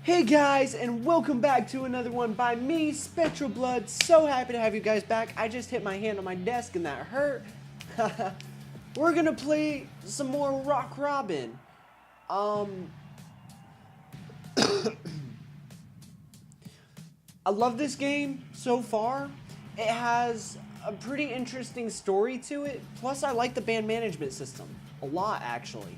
Hey guys, and welcome back to another one by me, Spectral Blood. So happy to have you guys back. I just hit my hand on my desk and that hurt. We're gonna play some more Rock Robin. I love this game so far. It has a pretty interesting story to it. Plus, I like the band management system a lot, actually.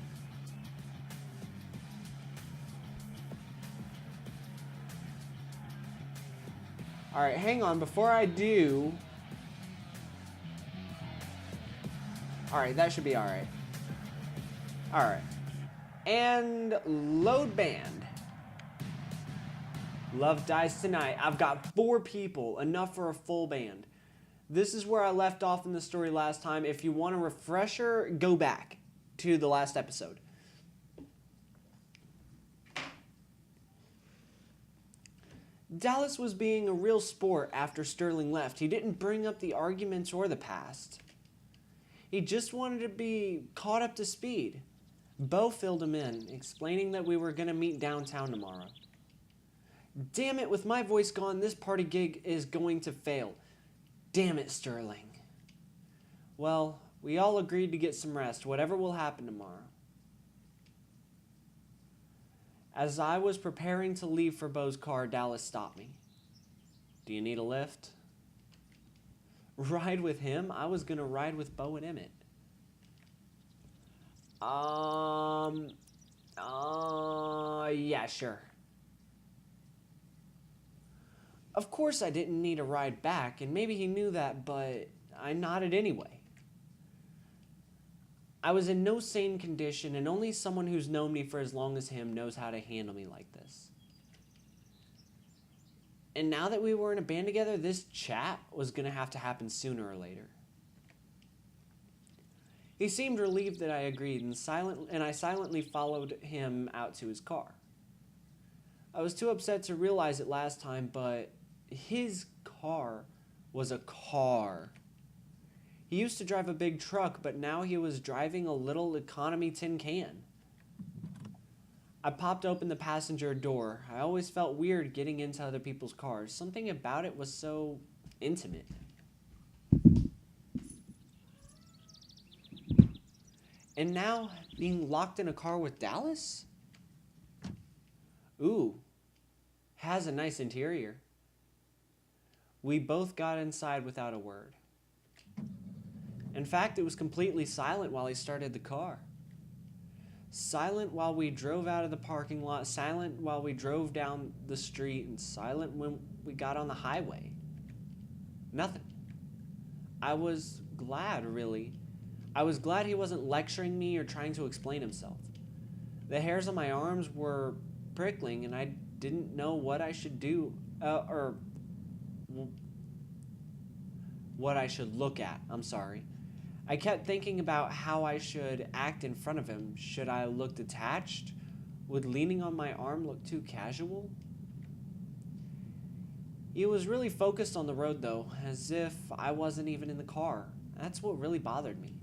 Alright, hang on, before I do... Alright, that should be alright. Alright. And load band. Love dies tonight. I've got 4 people, enough for a full band. This is where I left off in the story last time. If you want a refresher, go back to the last episode. Dallas was being a real sport after Sterling left. He didn't bring up the arguments or the past. He just wanted to be caught up to speed. Bo filled him in, explaining that we were going to meet downtown tomorrow. Damn it, with my voice gone, this party gig is going to fail. Damn it, Sterling. Well, we all agreed to get some rest, whatever will happen tomorrow. As I was preparing to leave for Bo's car, Dallas stopped me. Do you need a lift? Ride with him? I was going to ride with Bo and Emmett. Yeah, sure. Of course I didn't need a ride back, and maybe he knew that, but I nodded anyway. I was in no sane condition, and only someone who's known me for as long as him knows how to handle me like this. And now that we were in a band together, this chat was going to have to happen sooner or later. He seemed relieved that I agreed, and I silently followed him out to his car. I was too upset to realize it last time, but his car was a car. He used to drive a big truck, but now he was driving a little economy tin can. I popped open the passenger door. I always felt weird getting into other people's cars. Something about it was so intimate. And now, being locked in a car with Dallas? Ooh, has a nice interior. We both got inside without a word. In fact, it was completely silent while he started the car. Silent while we drove out of the parking lot, silent while we drove down the street, and silent when we got on the highway. Nothing. I was glad, really. I was glad he wasn't lecturing me or trying to explain himself. The hairs on my arms were prickling, and I didn't know what I should do, or what I should look at. I'm sorry. I kept thinking about how I should act in front of him. Should I look detached? Would leaning on my arm look too casual? He was really focused on the road, though, as if I wasn't even in the car. That's what really bothered me.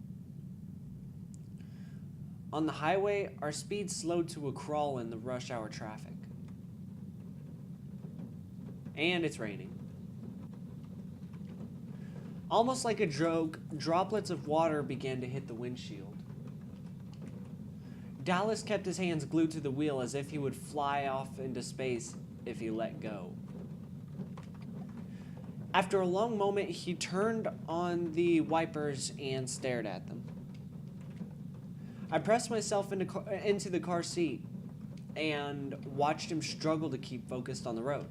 On the highway, our speed slowed to a crawl in the rush hour traffic. And it's raining. Almost like a joke, droplets of water began to hit the windshield. Dallas kept his hands glued to the wheel as if he would fly off into space if he let go. After a long moment, he turned on the wipers and stared at them. I pressed myself into the car seat and watched him struggle to keep focused on the road.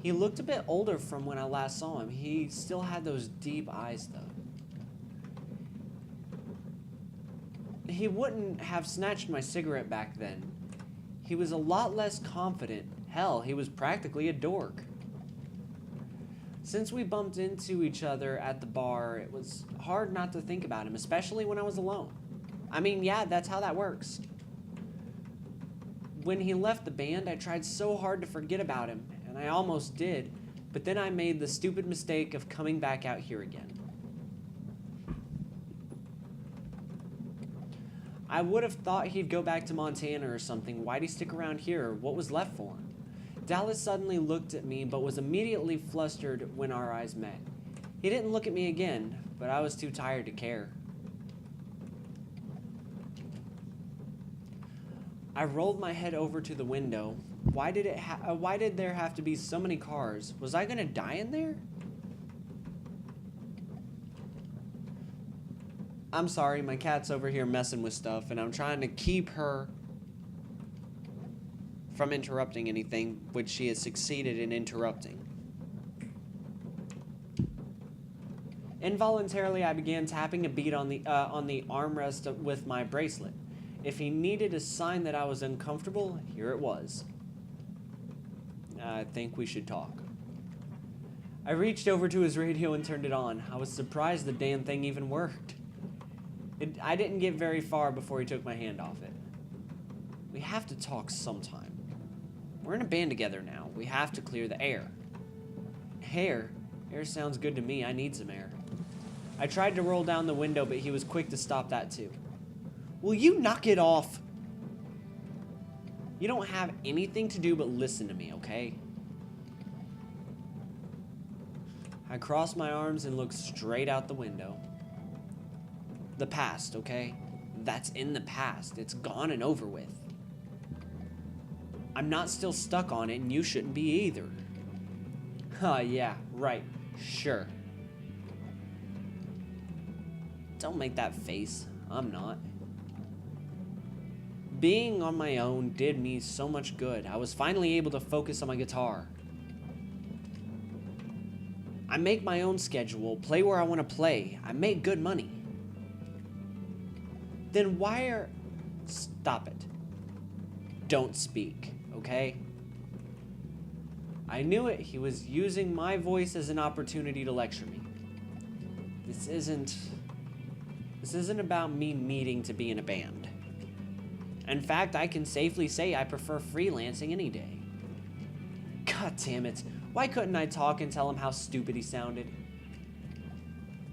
He looked a bit older from when I last saw him. He still had those deep eyes, though. He wouldn't have snatched my cigarette back then. He was a lot less confident. Hell, he was practically a dork. Since we bumped into each other at the bar, it was hard not to think about him, especially when I was alone. I mean, yeah, that's how that works. When he left the band, I tried so hard to forget about him, and I almost did, but then I made the stupid mistake of coming back out here again. I would have thought he'd go back to Montana or something. Why'd he stick around here? What was left for him? Dallas suddenly looked at me, but was immediately flustered when our eyes met. He didn't look at me again, but I was too tired to care. I rolled my head over to the window. Why did there have to be so many cars? Was I gonna die in there? I'm sorry, my cat's over here messing with stuff, and I'm trying to keep her from interrupting anything, which she has succeeded in interrupting. Involuntarily, I began tapping a bead on the armrest with my bracelet. If he needed a sign that I was uncomfortable, here it was. I think we should talk. I reached over to his radio and turned it on. I was surprised the damn thing even worked. I didn't get very far before he took my hand off it. We have to talk sometime. We're in a band together now. We have to clear the air. Air? Air sounds good to me. I need some air. I tried to roll down the window, but he was quick to stop that too. Will you knock it off? You don't have anything to do but listen to me, okay? I crossed my arms and looked straight out the window. The past, okay? That's in the past. It's gone and over with. I'm not still stuck on it, and you shouldn't be either. Yeah, right. Sure. Don't make that face. I'm not. Being on my own did me so much good. I was finally able to focus on my guitar. I make my own schedule, play where I want to play. I make good money. Then why are... Stop it. Don't speak, okay? I knew it. He was using my voice as an opportunity to lecture me. This isn't about me needing to be in a band. In fact, I can safely say I prefer freelancing any day. God damn it. Why couldn't I talk and tell him how stupid he sounded?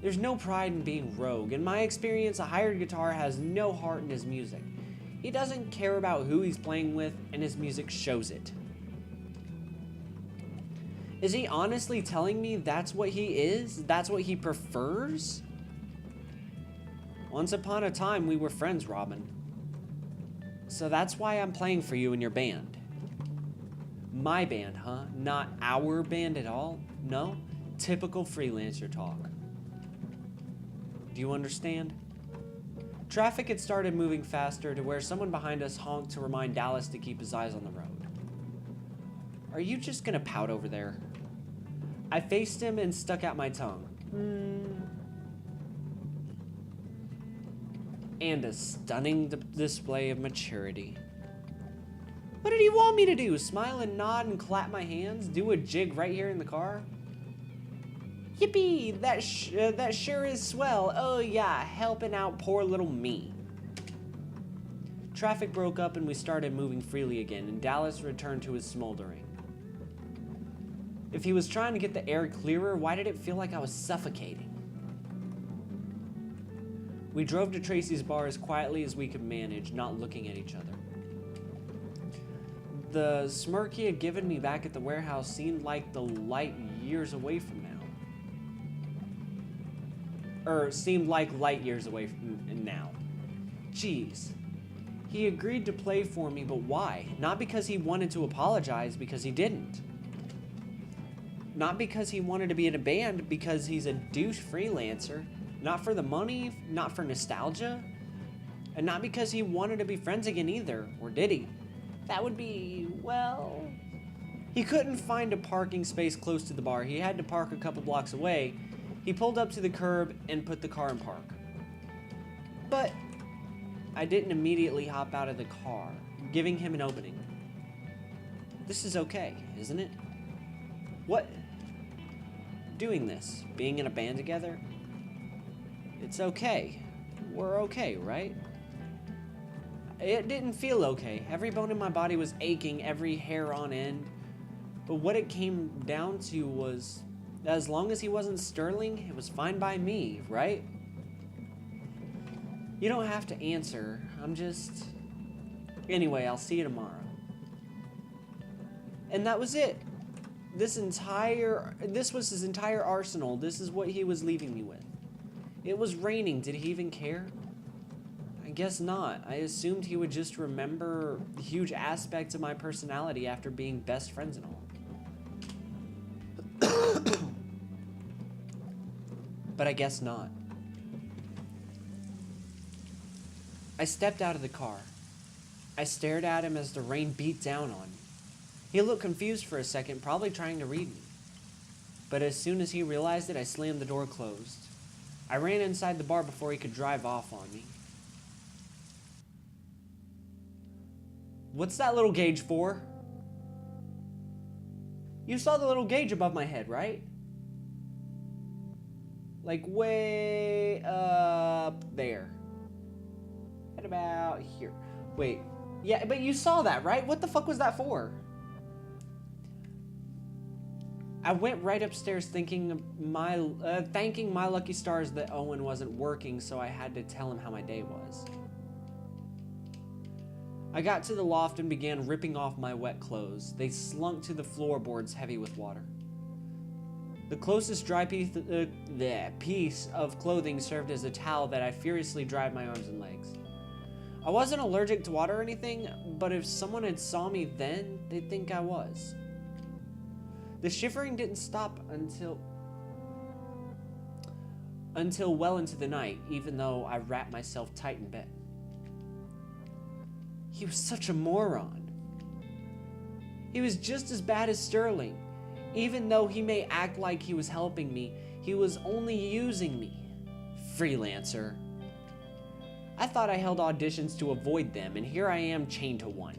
There's no pride in being rogue. In my experience, a hired guitar has no heart in his music. He doesn't care about who he's playing with, and his music shows it. Is he honestly telling me that's what he is? That's what he prefers? Once upon a time, we were friends, Robin. So that's why I'm playing for you in your band. My band, huh? Not our band at all? No? Typical freelancer talk. Do you understand? Traffic had started moving faster to where someone behind us honked to remind Dallas to keep his eyes on the road. Are you just gonna pout over there? I faced him and stuck out my tongue. And a stunning display of maturity. What did he want me to do? Smile and nod and clap my hands? Do a jig right here in the car? Yippee! That sure is swell. Oh yeah, helping out poor little me. Traffic broke up and we started moving freely again, and Dallas returned to his smoldering. If he was trying to get the air clearer, why did it feel like I was suffocating? We drove to Tracy's bar as quietly as we could manage, not looking at each other. The smirk he had given me back at the warehouse seemed like the light years away from now. Seemed like light years away from now. Jeez. He agreed to play for me, but why? Not because he wanted to apologize, because he didn't. Not because he wanted to be in a band, because he's a douche freelancer. Not for the money, not for nostalgia. And not because he wanted to be friends again either, or did he? That would be, well... He couldn't find a parking space close to the bar. He had to park a couple blocks away. He pulled up to the curb and put the car in park. But I didn't immediately hop out of the car, giving him an opening. This is okay, isn't it? What? Doing this, being in a band together? It's okay. We're okay, right? It didn't feel okay. Every bone in my body was aching, every hair on end. But what it came down to was, as long as he wasn't Sterling, it was fine by me, right? You don't have to answer. Anyway, I'll see you tomorrow. And that was it. This was his entire arsenal. This is what he was leaving me with. It was raining. Did he even care? I guess not. I assumed he would just remember huge aspects of my personality after being best friends and all. But I guess not. I stepped out of the car. I stared at him as the rain beat down on me. He looked confused for a second, probably trying to read me. But as soon as he realized it, I slammed the door closed. I ran inside the bar before he could drive off on me. What's that little gauge for? You saw the little gauge above my head, right? Like way up there. At about here. Wait. Yeah, but you saw that, right? What the fuck was that for? I went right upstairs thanking my lucky stars that Owen wasn't working, so I had to tell him how my day was. I got to the loft and began ripping off my wet clothes. They slunk to the floorboards heavy with water. The closest dry piece of clothing served as a towel that I furiously dried my arms and legs. I wasn't allergic to water or anything, but if someone had saw me then, they'd think I was. The shivering didn't stop until well into the night, even though I wrapped myself tight in bed. He was such a moron. He was just as bad as Sterling. Even though he may act like he was helping me, he was only using me. Freelancer. I thought I held auditions to avoid them, and here I am chained to one.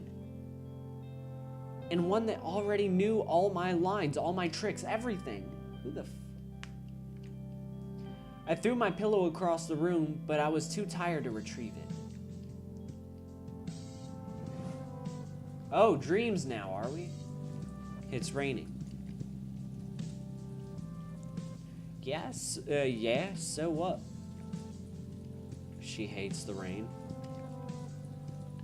And one that already knew all my lines, all my tricks, everything. Who the I threw my pillow across the room, but I was too tired to retrieve it. Oh, dreams now, are we? It's raining. Yes, yeah, so what? She hates the rain.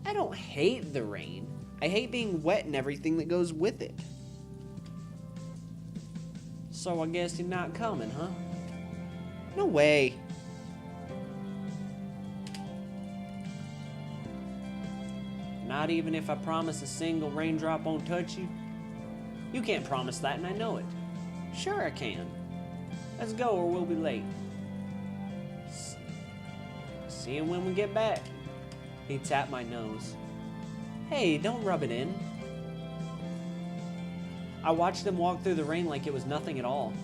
I don't hate the rain. I hate being wet and everything that goes with it. So I guess you're not coming, huh? No way. Not even if I promise a single raindrop won't touch you? You can't promise that, and I know it. Sure I can. Let's go or we'll be late. See you when we get back. He tapped my nose. Hey, don't rub it in. I watched him walk through the rain like it was nothing at all.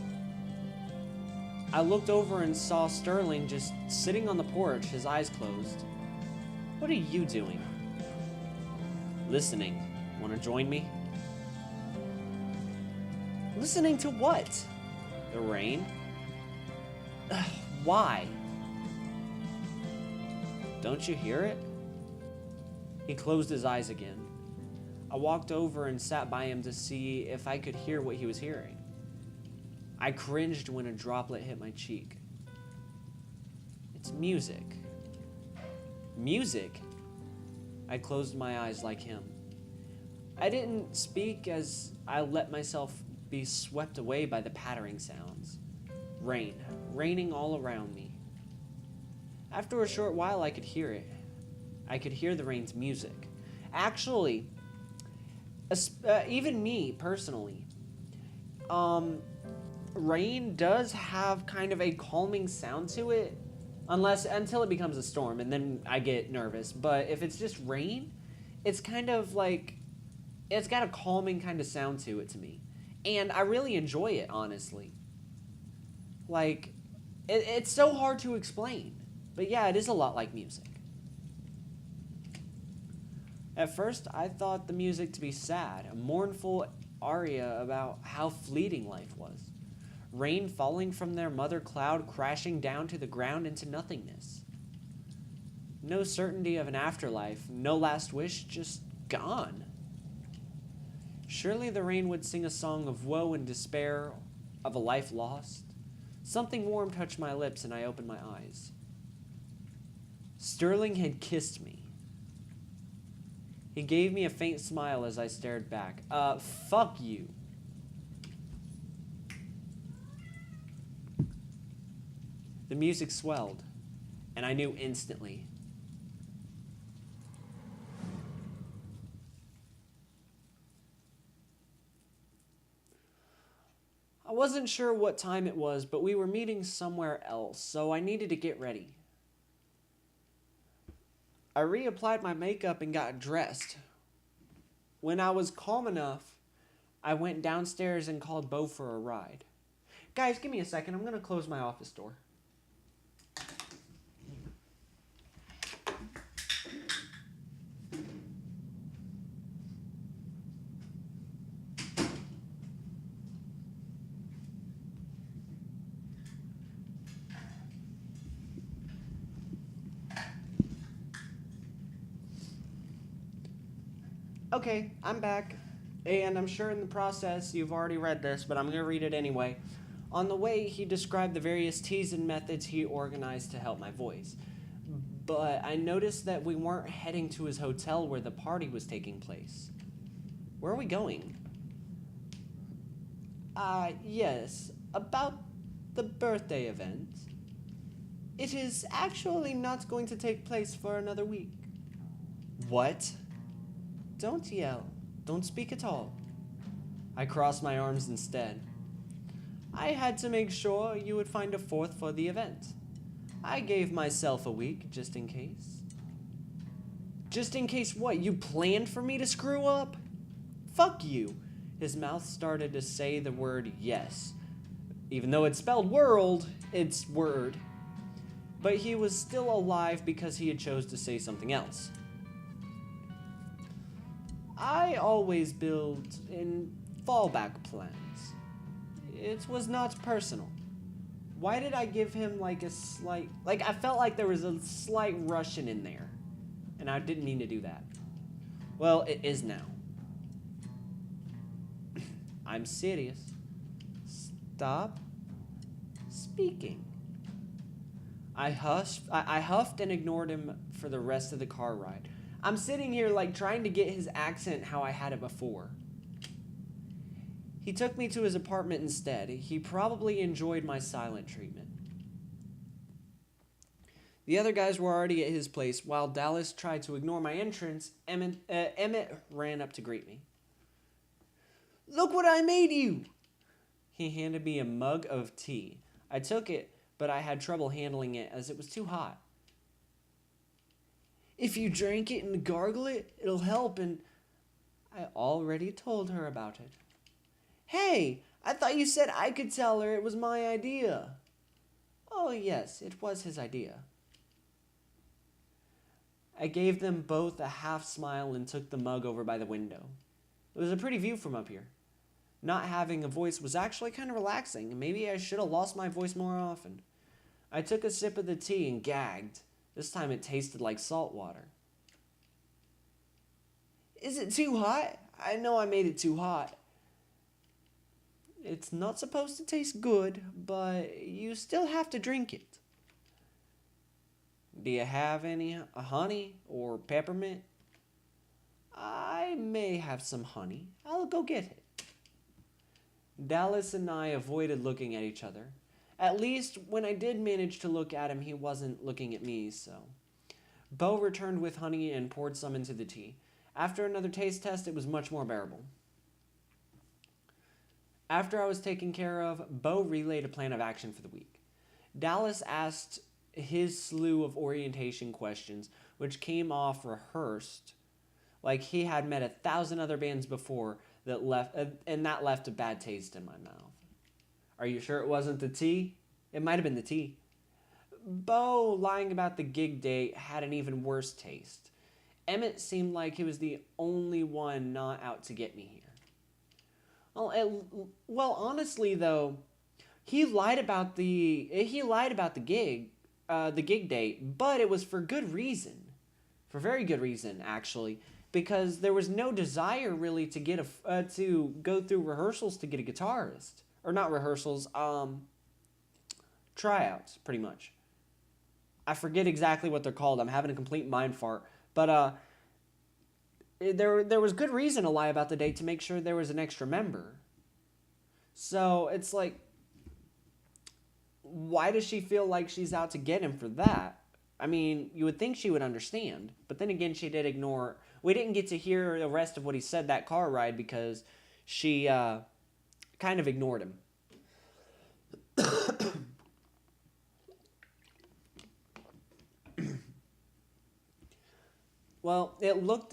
I looked over and saw Sterling just sitting on the porch, his eyes closed. What are you doing? Listening. Want to join me? Listening to what? The rain? Ugh, why? Don't you hear it? He closed his eyes again. I walked over and sat by him to see if I could hear what he was hearing. I cringed when a droplet hit my cheek. It's music. Music? I closed my eyes like him. I didn't speak as I let myself be swept away by the pattering sounds. Rain, raining all around me. After a short while, I could hear it. I could hear the rain's music. Actually, even me, personally, rain does have kind of a calming sound to it, until it becomes a storm, and then I get nervous. But if it's just rain, it's kind of like, it's got a calming kind of sound to it to me. And I really enjoy it, honestly. Like, it's so hard to explain. But yeah, it is a lot like music. At first, I thought the music to be sad, a mournful aria about how fleeting life was. Rain falling from their mother cloud, crashing down to the ground into nothingness. No certainty of an afterlife, no last wish, just gone. Surely the rain would sing a song of woe and despair, of a life lost. Something warm touched my lips and I opened my eyes. Sterling had kissed me. He gave me a faint smile as I stared back. Fuck you. The music swelled, and I knew instantly. I wasn't sure what time it was, but we were meeting somewhere else, so I needed to get ready. I reapplied my makeup and got dressed. When I was calm enough, I went downstairs and called Bo for a ride. Guys, give me a second. I'm going to close my office door. Okay, I'm back. And I'm sure in the process you've already read this, but I'm going to read it anyway. On the way, he described the various teas and methods he organized to help my voice. But I noticed that we weren't heading to his hotel where the party was taking place. Where are we going? Yes, about the birthday event. It is actually not going to take place for another week. What? Don't yell. Don't speak at all. I crossed my arms instead. I had to make sure you would find a fourth for the event. I gave myself a week, just in case. Just in case what? You planned for me to screw up? Fuck you. His mouth started to say the word yes. Even though it's spelled world, it's word. But he was still alive because he had chose to say something else. I always build in fallback plans. It was not personal. Why did I give him like a slight... I felt like there was a slight Russian in there. And I didn't mean to do that. Well, it is now. I'm serious. Stop speaking. I huffed and ignored him for the rest of the car ride. I'm sitting here trying to get his accent how I had it before. He took me to his apartment instead. He probably enjoyed my silent treatment. The other guys were already at his place. While Dallas tried to ignore my entrance, Emmett ran up to greet me. Look what I made you! He handed me a mug of tea. I took it, but I had trouble handling it as it was too hot. If you drink it and gargle it, it'll help, and I already told her about it. Hey, I thought you said I could tell her it was my idea. Oh, yes, it was his idea. I gave them both a half smile and took the mug over by the window. It was a pretty view from up here. Not having a voice was actually kind of relaxing, and maybe I should have lost my voice more often. I took a sip of the tea and gagged. This time it tasted like salt water. Is it too hot? I know I made it too hot. It's not supposed to taste good, but you still have to drink it. Do you have any honey or peppermint? I may have some honey. I'll go get it. Dallas and I avoided looking at each other. At least, when I did manage to look at him, he wasn't looking at me, so. Bo returned with honey and poured some into the tea. After another taste test, it was much more bearable. After I was taken care of, Bo relayed a plan of action for the week. Dallas asked his slew of orientation questions, which came off rehearsed, like he had met 1,000 other bands before that left a bad taste in my mouth. Are you sure it wasn't the tea? It might have been the tea. Bo lying about the gig date had an even worse taste. Emmett seemed like he was the only one not out to get me here. Well, honestly though, he lied about the gig date, but it was for good reason, for very good reason actually, because there was no desire really to get to go through rehearsals to get a guitarist. Or not rehearsals, tryouts, pretty much. I forget exactly what they're called. I'm having a complete mind fart. But There was good reason to lie about the date to make sure there was an extra member. So it's like, why does she feel like she's out to get him for that? I mean, you would think she would understand, but then again, she did ignore. We didn't get to hear the rest of what he said that car ride because she kind of ignored him. Well, it looked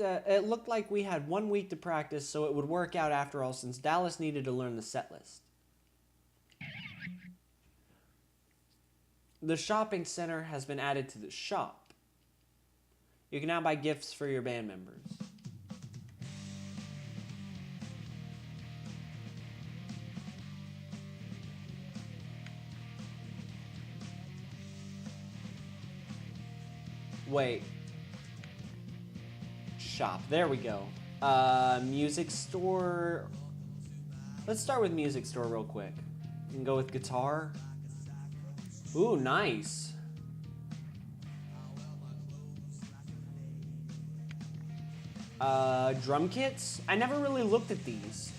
like we had 1 week to practice, so it would work out after all, since Dallas needed to learn the set list. The shopping center has been added to the shop. You can now buy gifts for your band members. Wait. Shop. There we go. Music store. Let's start with music store real quick. You can go with guitar. Ooh, nice. Drum kits? I never really looked at these.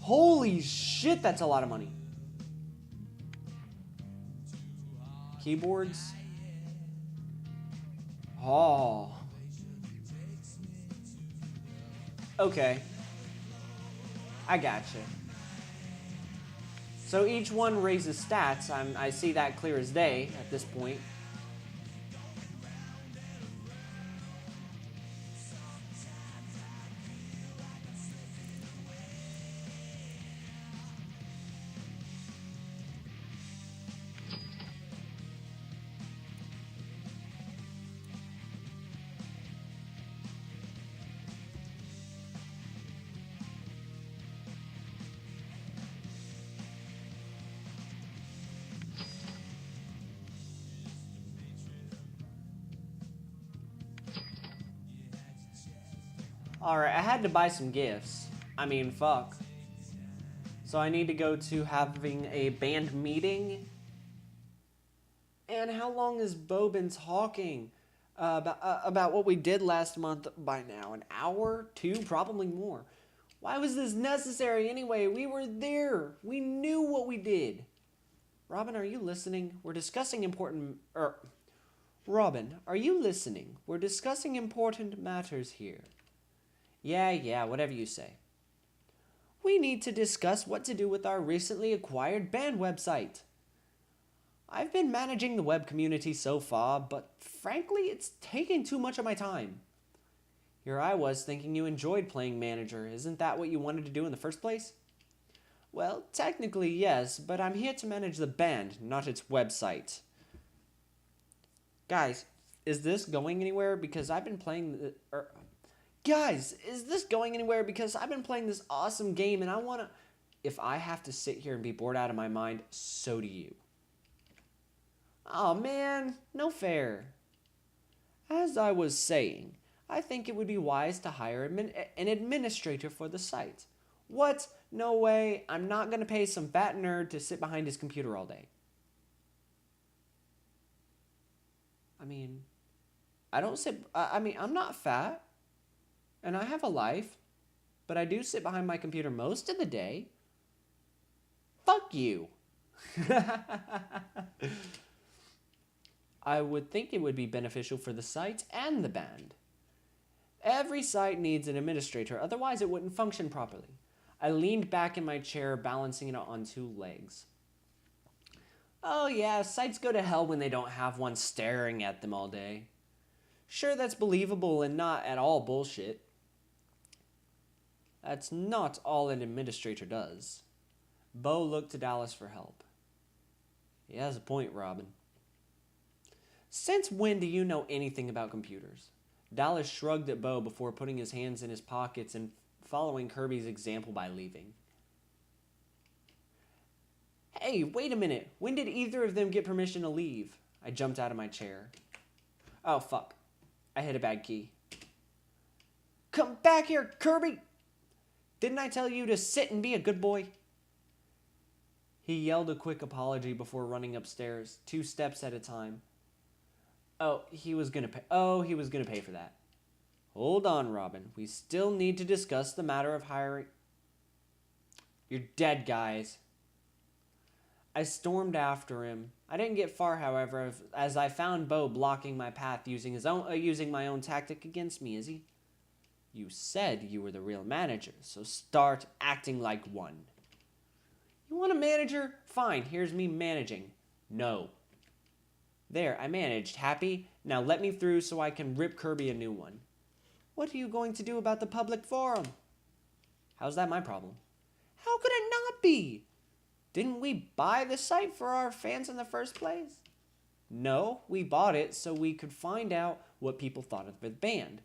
Holy shit, that's a lot of money. Keyboards? Oh. Okay. I gotcha. So each one raises stats. I see that clear as day at this point. Alright, I had to buy some gifts. I mean, fuck. So I need to go to having a band meeting. And how long has Bo been talking about what we did last month by now? An hour? 2? Probably more. Why was this necessary anyway? We were there. We knew what we did. Robin, are you listening? We're discussing important... Robin, are you listening? We're discussing important matters here. Yeah, whatever you say. We need to discuss what to do with our recently acquired band website. I've been managing the web community so far, but frankly, it's taking too much of my time. Here I was thinking you enjoyed playing manager. Isn't that what you wanted to do in the first place? Well, technically yes, but I'm here to manage the band, not its website. Guys, is this going anywhere? Because I've been playing... Guys, is this going anywhere? Because I've been playing this awesome game and I want to... If I have to sit here and be bored out of my mind, so do you. Oh man, no fair. As I was saying, I think it would be wise to hire an administrator for the site. What? No way. I'm not going to pay some fat nerd to sit behind his computer all day. I mean, I'm not fat. And I have a life, but I do sit behind my computer most of the day. Fuck you. I would think it would be beneficial for the site and the band. Every site needs an administrator, otherwise it wouldn't function properly. I leaned back in my chair, balancing it on 2 legs. Oh yeah, sites go to hell when they don't have one staring at them all day. Sure, that's believable and not at all bullshit. That's not all an administrator does. Bo looked to Dallas for help. He has a point, Robin. Since when do you know anything about computers? Dallas shrugged at Bo before putting his hands in his pockets and following Kirby's example by leaving. Hey, wait a minute. When did either of them get permission to leave? I jumped out of my chair. Oh, fuck. I hit a bad key. Come back here, Kirby! Didn't I tell you to sit and be a good boy? He yelled a quick apology before running upstairs, 2 steps at a time. He was gonna pay for that. Hold on, Robin. We still need to discuss the matter of hiring. You're dead, guys. I stormed after him. I didn't get far, however, as I found Bo blocking my path using my own tactic against me, Izzy. You said you were the real manager, so start acting like one. You want a manager? Fine, here's me managing. No. There, I managed. Happy? Now let me through so I can rip Kirby a new one. What are you going to do about the public forum? How's that my problem? How could it not be? Didn't we buy the site for our fans in the first place? No, we bought it so we could find out what people thought of the band.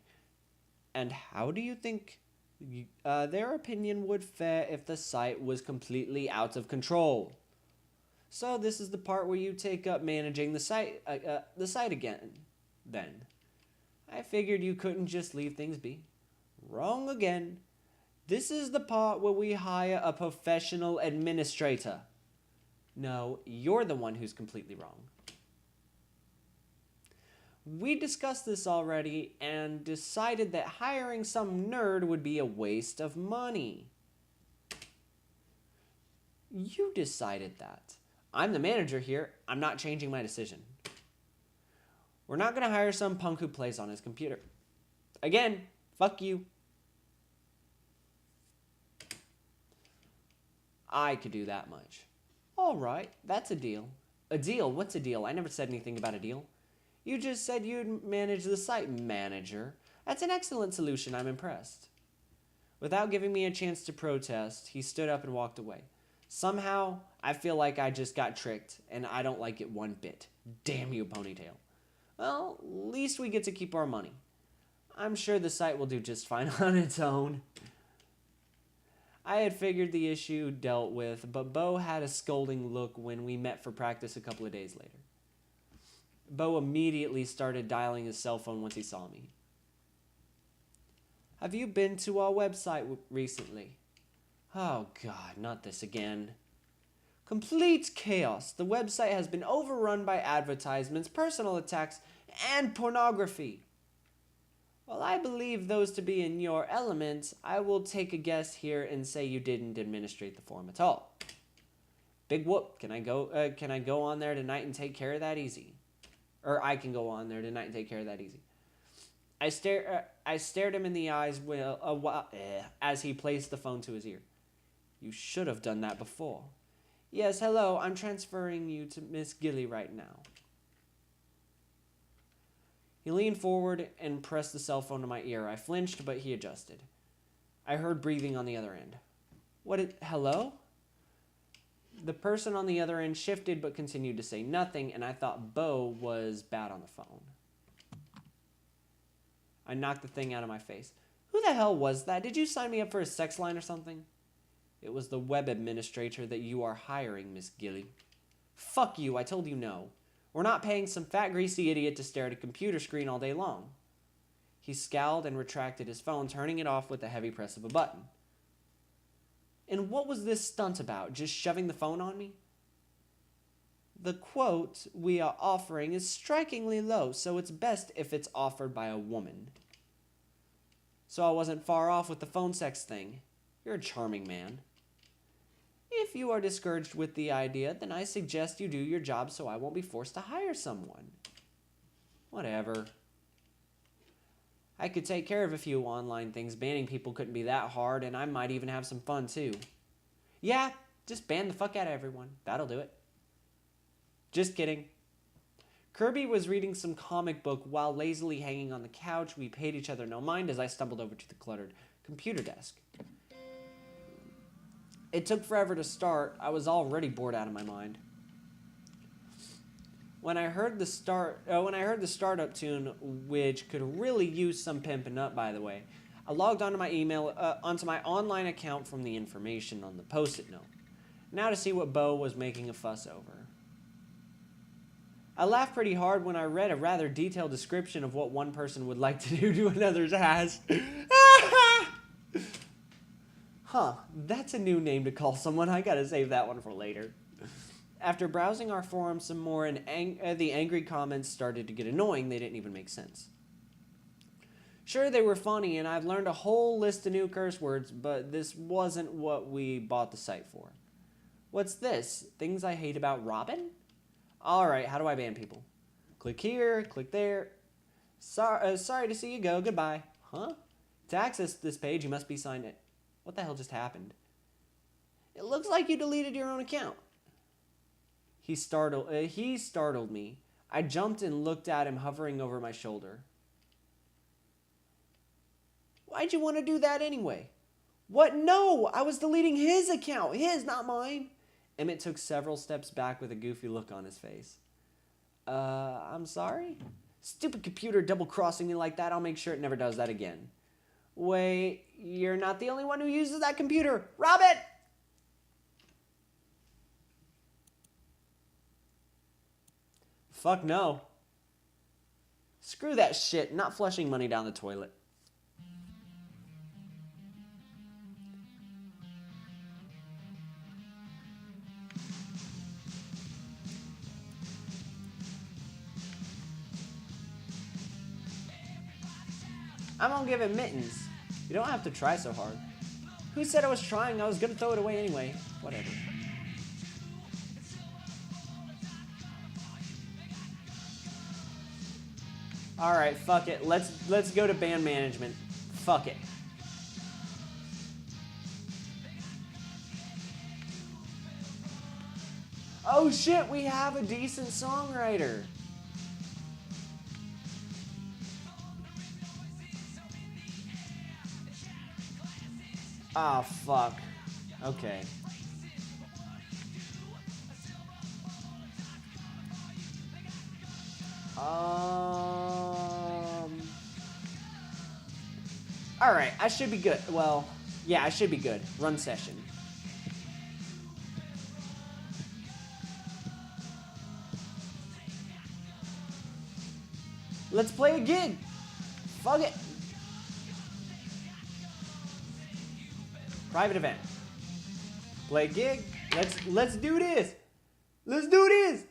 And how do you think their opinion would fare if the site was completely out of control? So this is the part where you take up managing the site again. Then, I figured you couldn't just leave things be. Wrong again. This is the part where we hire a professional administrator. No, you're the one who's completely wrong. We discussed this already and decided that hiring some nerd would be a waste of money. You decided that. I'm the manager here. I'm not changing my decision. We're not going to hire some punk who plays on his computer. Again, fuck you. I could do that much. All right, that's a deal. A deal? What's a deal? I never said anything about a deal. You just said you'd manage the site, manager. That's an excellent solution. I'm impressed. Without giving me a chance to protest, he stood up and walked away. Somehow, I feel like I just got tricked, and I don't like it one bit. Damn you, Ponytail. Well, at least we get to keep our money. I'm sure the site will do just fine on its own. I had figured the issue dealt with, but Bo had a scolding look when we met for practice a couple of days later. Bo immediately started dialing his cell phone once he saw me. Have you been to our website recently? Oh God, not this again. Complete chaos. The website has been overrun by advertisements, personal attacks, and pornography. While I believe those to be in your element, I will take a guess here and say you didn't administrate the forum at all. Big whoop. Can I go on there tonight and take care of that easy? Or I can go on there tonight and take care of that easy. I stared him in the eyes as he placed the phone to his ear. You should have done that before. Yes, hello, I'm transferring you to Miss Gilly right now. He leaned forward and pressed the cell phone to my ear. I flinched, but he adjusted. I heard breathing on the other end. Hello? The person on the other end shifted but continued to say nothing, and I thought Bo was bad on the phone. I knocked the thing out of my face. Who the hell was that? Did you sign me up for a sex line or something? It was the web administrator that you are hiring, Miss Gilly. Fuck you, I told you no. We're not paying some fat, greasy idiot to stare at a computer screen all day long. He scowled and retracted his phone, turning it off with a heavy press of a button. And what was this stunt about? Just shoving the phone on me? The quote we are offering is strikingly low, so it's best if it's offered by a woman. So I wasn't far off with the phone sex thing. You're a charming man. If you are discouraged with the idea, then I suggest you do your job so I won't be forced to hire someone. Whatever. I could take care of a few online things. Banning people couldn't be that hard, and I might even have some fun too. Yeah, just ban the fuck out of everyone. That'll do it. Just kidding. Kirby was reading some comic book while lazily hanging on the couch. We paid each other no mind as I stumbled over to the cluttered computer desk. It took forever to start. I was already bored out of my mind. When I heard the startup tune, which could really use some pimping up, by the way, I logged onto my online account from the information on the post-it note. Now to see what Bo was making a fuss over. I laughed pretty hard when I read a rather detailed description of what one person would like to do to another's ass. Huh, that's a new name to call someone. I gotta save that one for later. After browsing our forum some more, and the angry comments started to get annoying. They didn't even make sense. Sure, they were funny, and I've learned a whole list of new curse words, but this wasn't what we bought the site for. What's this? Things I hate about Robin? Alright, how do I ban people? Click here, click there. Sorry to see you go, goodbye. Huh? To access this page, you must be signed in. What the hell just happened? It looks like you deleted your own account. He startled me. I jumped and looked at him hovering over my shoulder. Why'd you want to do that anyway? What? No! I was deleting his account. His, not mine. Emmett took several steps back with a goofy look on his face. I'm sorry? Stupid computer double-crossing me like that. I'll make sure it never does that again. Wait, you're not the only one who uses that computer. Robin! Fuck no. Screw that shit. Not flushing money down the toilet. I'm gonna give him mittens. You don't have to try so hard. Who said I was trying? I was gonna throw it away anyway. Whatever. Alright, fuck it. Let's go to band management. Fuck it. Oh shit, we have a decent songwriter. Ah, fuck. Okay. Alright, I should be good. Well, yeah, I should be good. Run session. Let's play a gig. Fuck it. Private event. Play a gig. Let's do this. Let's do this.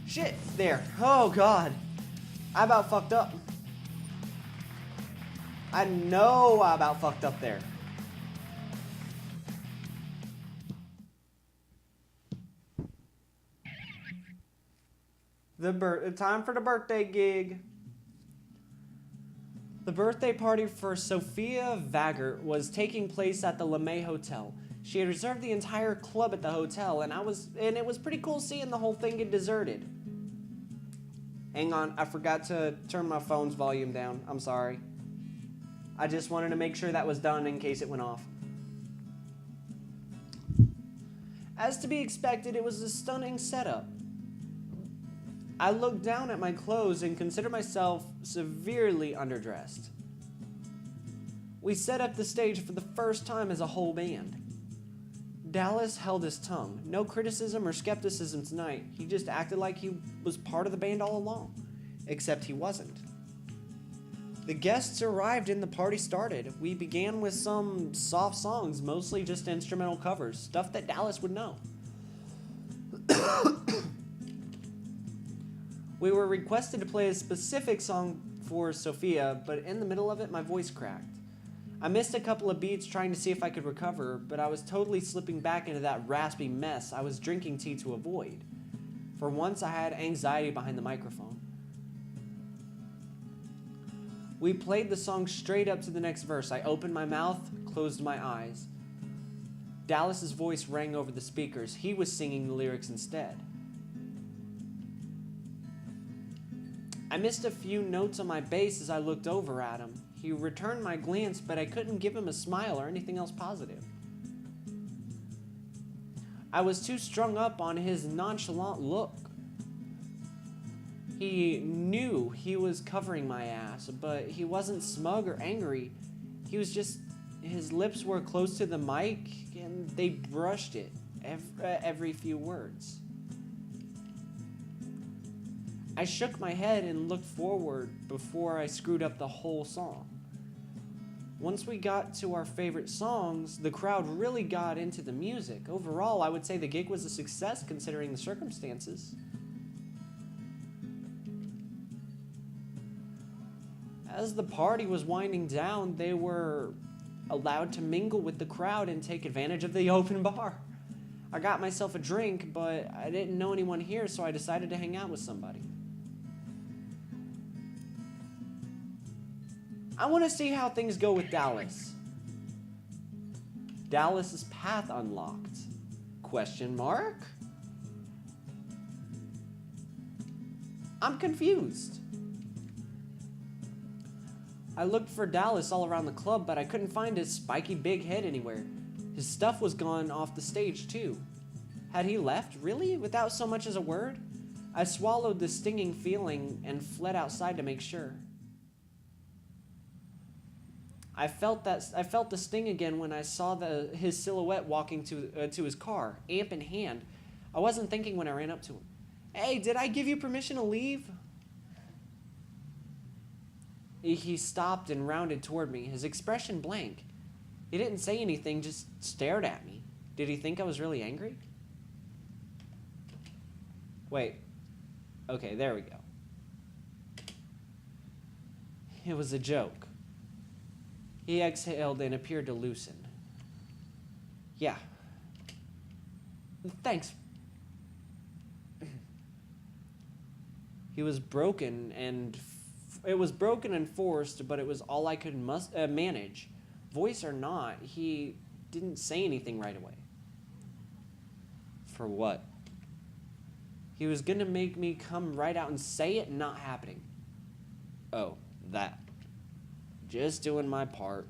Shit, there. Oh god. I about fucked up. I know I about fucked up there. Time for the birthday gig. The birthday party for Sophia Vaggart was taking place at the LeMay Hotel. She had reserved the entire club at the hotel, and it was pretty cool seeing the whole thing get deserted. Hang on, I forgot to turn my phone's volume down. I'm sorry. I just wanted to make sure that was done in case it went off. As to be expected, it was a stunning setup. I looked down at my clothes and considered myself severely underdressed. We set up the stage for the first time as a whole band. Dallas held his tongue. No criticism or skepticism tonight. He just acted like he was part of the band all along. Except he wasn't. The guests arrived and the party started. We began with some soft songs, mostly just instrumental covers, stuff that Dallas would know. We were requested to play a specific song for Sophia, but in the middle of it, my voice cracked. I missed a couple of beats trying to see if I could recover, but I was totally slipping back into that raspy mess I was drinking tea to avoid. For once, I had anxiety behind the microphone. We played the song straight up to the next verse. I opened my mouth, closed my eyes. Dallas's voice rang over the speakers. He was singing the lyrics instead. I missed a few notes on my bass as I looked over at him. He returned my glance, but I couldn't give him a smile or anything else positive. I was too strung up on his nonchalant look. He knew he was covering my ass, but he wasn't smug or angry. He was just, his lips were close to the mic, and they brushed it every few words. I shook my head and looked forward before I screwed up the whole song. Once we got to our favorite songs, the crowd really got into the music. Overall, I would say the gig was a success considering the circumstances. As the party was winding down, they were allowed to mingle with the crowd and take advantage of the open bar. I got myself a drink, but I didn't know anyone here, so I decided to hang out with somebody. I want to see how things go with Dallas. Dallas's path unlocked? Question mark? I'm confused. I looked for Dallas all around the club, but I couldn't find his spiky big head anywhere. His stuff was gone off the stage, too. Had he left, really, without so much as a word? I swallowed the stinging feeling and fled outside to make sure. I felt the sting again when I saw his silhouette walking to his car, amp in hand. I wasn't thinking when I ran up to him. Hey, did I give you permission to leave? He stopped and rounded toward me, his expression blank. He didn't say anything, just stared at me. Did he think I was really angry? Wait. Okay, there we go. It was a joke. He exhaled and appeared to loosen. Yeah. Thanks. He was broken and... It was broken and forced, but it was all I could manage. Voice or not, he didn't say anything right away. For what? He was gonna make me come right out and say it, not happening. Oh, that. Just doing my part.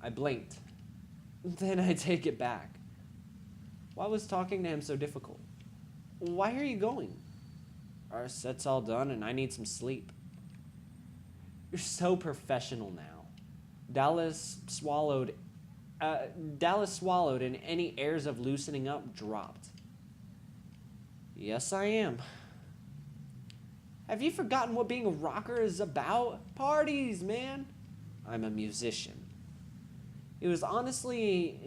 I blinked. Then I take it back. Why was talking to him so difficult? Why are you going? Our set's all done and I need some sleep. You're so professional now. Dallas swallowed and any airs of loosening up dropped. Yes, I am. Have you forgotten what being a rocker is about? Parties, man. I'm a musician. He was honestly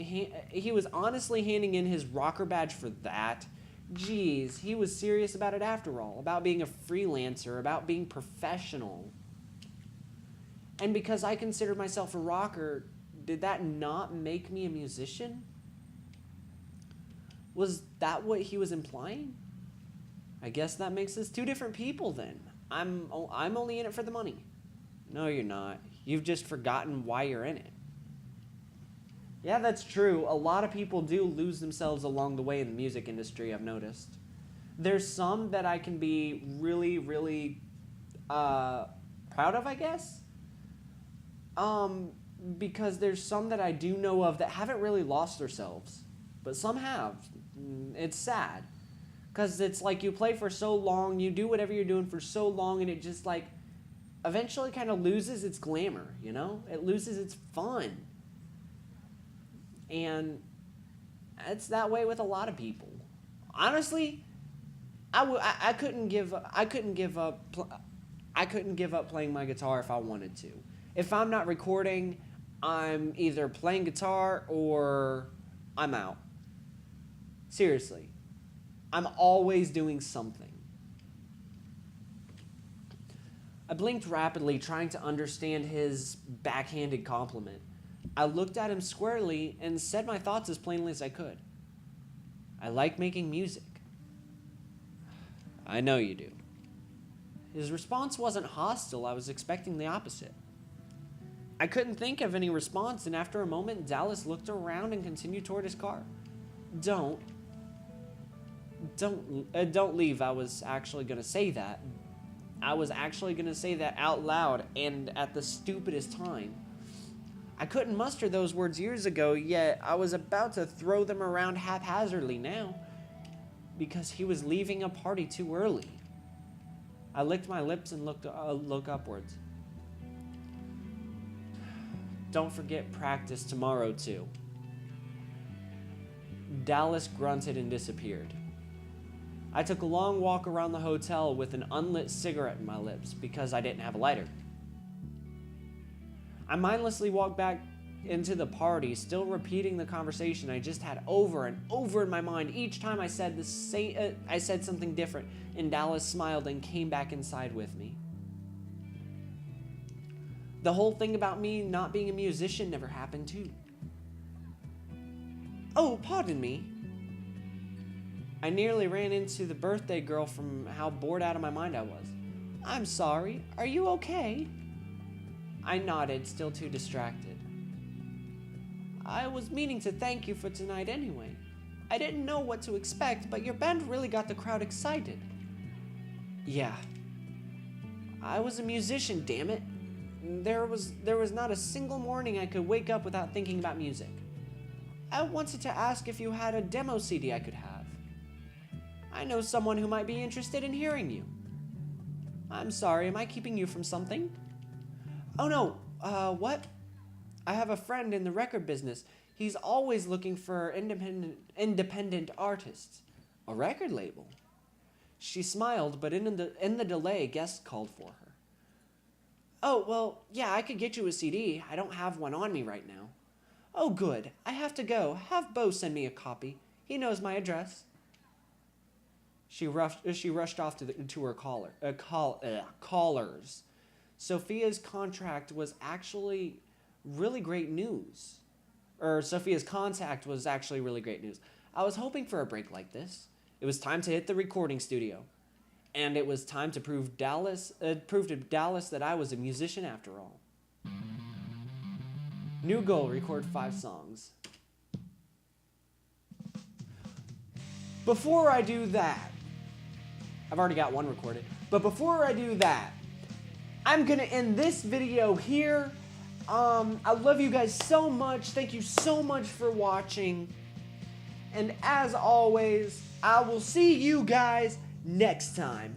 handing in his rocker badge for that. Geez, he was serious about it after all, about being a freelancer, about being professional. And because I considered myself a rocker, did that not make me a musician? Was that what he was implying? I guess that makes us two different people then. I'm only in it for the money. No, you're not. You've just forgotten why you're in it. Yeah, that's true. A lot of people do lose themselves along the way in the music industry, I've noticed. There's some that I can be really, really proud of, I guess. Because there's some that I do know of that haven't really lost themselves. But some have. It's sad. Because it's like you play for so long, you do whatever you're doing for so long, and it just like eventually kind of loses its glamour, you know? It loses its fun. And it's that way with a lot of people. Honestly, I couldn't give up playing my guitar if I wanted to. If I'm not recording, I'm either playing guitar or I'm out. Seriously. I'm always doing something. I blinked rapidly, trying to understand his backhanded compliment. I looked at him squarely and said my thoughts as plainly as I could. I like making music. I know you do. His response wasn't hostile. I was expecting the opposite. I couldn't think of any response, and after a moment, Dallas looked around and continued toward his car. Don't leave. I was actually going to say that. I was actually going to say that out loud and at the stupidest time. I couldn't muster those words years ago, yet I was about to throw them around haphazardly now because he was leaving a party too early. I licked my lips and looked upwards. Don't forget practice tomorrow, too. Dallas grunted and disappeared. I took a long walk around the hotel with an unlit cigarette in my lips because I didn't have a lighter. I mindlessly walked back into the party, still repeating the conversation I just had over and over in my mind. Each time I said something different, and Dallas smiled and came back inside with me. The whole thing about me not being a musician never happened too. Oh, pardon me. I nearly ran into the birthday girl from how bored out of my mind I was. I'm sorry, are you okay? I nodded, still too distracted. I was meaning to thank you for tonight anyway. I didn't know what to expect, but your band really got the crowd excited. Yeah. I was a musician, damn it. There was not a single morning I could wake up without thinking about music. I wanted to ask if you had a demo CD I could have. I know someone who might be interested in hearing you. I'm sorry, am I keeping you from something? Oh no, what? I have a friend in the record business. He's always looking for independent artists. A record label? She smiled, but in the delay, guests called for her. Oh, well, yeah, I could get you a CD. I don't have one on me right now. Oh, good. I have to go. Have Bo send me a copy. He knows my address. She rushed off to her callers. Sophia's contract was actually really great news. Sophia's contact was actually really great news. I was hoping for a break like this. It was time to hit the recording studio. And it was time to prove to Dallas that I was a musician after all. New goal, record 5 songs. Before I do that, I've already got 1 recorded, but before I do that, I'm gonna end this video here. I love you guys so much. Thank you so much for watching. And as always, I will see you guys next time.